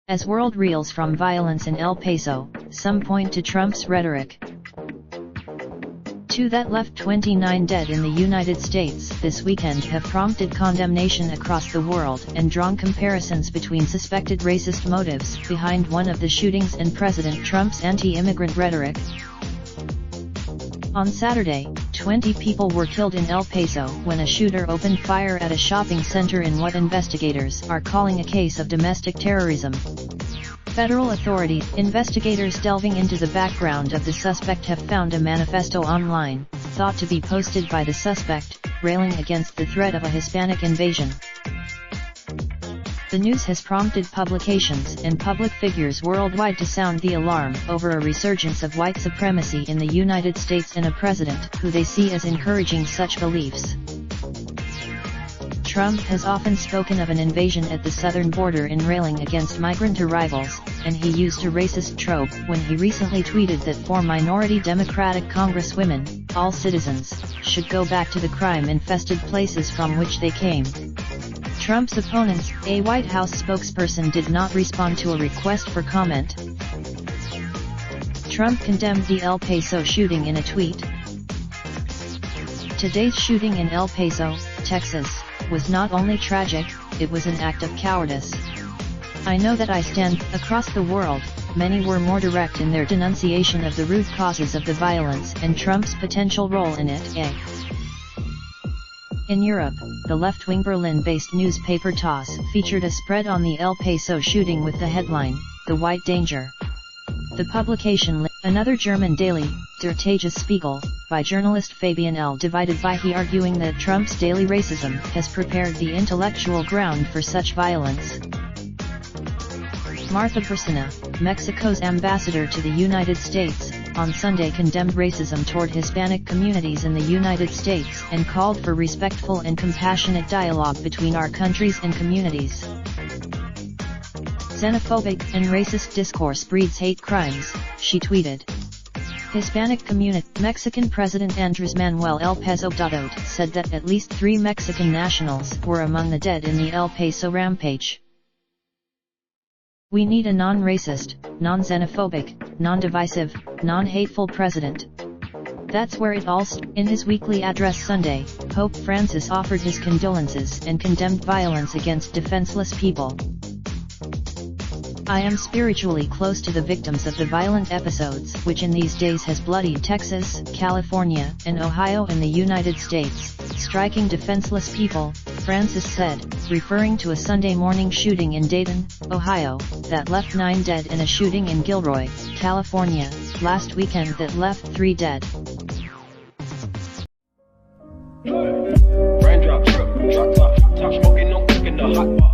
As world reels from violence in El Paso, some point to Trump's rhetoric. Two that left 29 dead in the United States this weekend have prompted condemnation across the world and drawn comparisons between suspected racist motives behind one of the shootings and President Trump's anti-immigrant rhetoric. On Saturday, 20 people were killed in El Paso when a shooter opened fire at a shopping center in what investigators are calling a case of domestic terrorism. Federal investigators delving into the background of the suspect have found a manifesto online, thought to be posted by the suspect, railing against the threat of a Hispanic invasion. The news has prompted publications and public figures worldwide to sound the alarm over a resurgence of white supremacy in the United States and a president who they see as encouraging such beliefs. Trump has often spoken of an invasion at the southern border in railing against migrant arrivals, and he used a racist trope when he recently tweeted that for minority Democratic congresswomen, all citizens should go back to the crime-infested places from which they came. Trump's opponents, a White House spokesperson, did not respond to a request for comment. Trump condemned the El Paso shooting in a tweet. Today's shooting in El Paso, Texas, was not only tragic, it was an act of cowardice. I know that I stand across the world. Many were more direct in their denunciation of the root causes of the violence and Trump's potential role in it. In Europe, the left-wing Berlin-based newspaper TAS featured a spread on the El Paso shooting with the headline, "The White Danger." The publication another German daily, Der Tagesspiegel, by journalist Fabian L. divided by he arguing that Trump's daily racism has prepared the intellectual ground for such violence. Martha Persona, Mexico's ambassador to the United States, on Sunday condemned racism toward Hispanic communities in the United States and called for respectful and compassionate dialogue between our countries and communities. Xenophobic and racist discourse breeds hate crimes, she tweeted. Hispanic community Mexican President Andrés Manuel López Obrador said that at least 3 Mexican nationals were among the dead in the El Paso rampage. We need a non-racist, non-xenophobic, non-divisive, non-hateful president. That's where it all started. In his weekly address Sunday, Pope Francis offered his condolences and condemned violence against defenseless people. I am spiritually close to the victims of the violent episodes which in these days has bloodied Texas, California, and Ohio in the United States, striking defenseless people, Francis said, referring to a Sunday morning shooting in Dayton, Ohio, that left 9 dead and a shooting in Gilroy, California, last weekend that left 3 dead. Raindrop, drip, drop top, top smoking, no cooking the hot bar.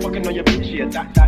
Fucking on your bitch, yeah, that.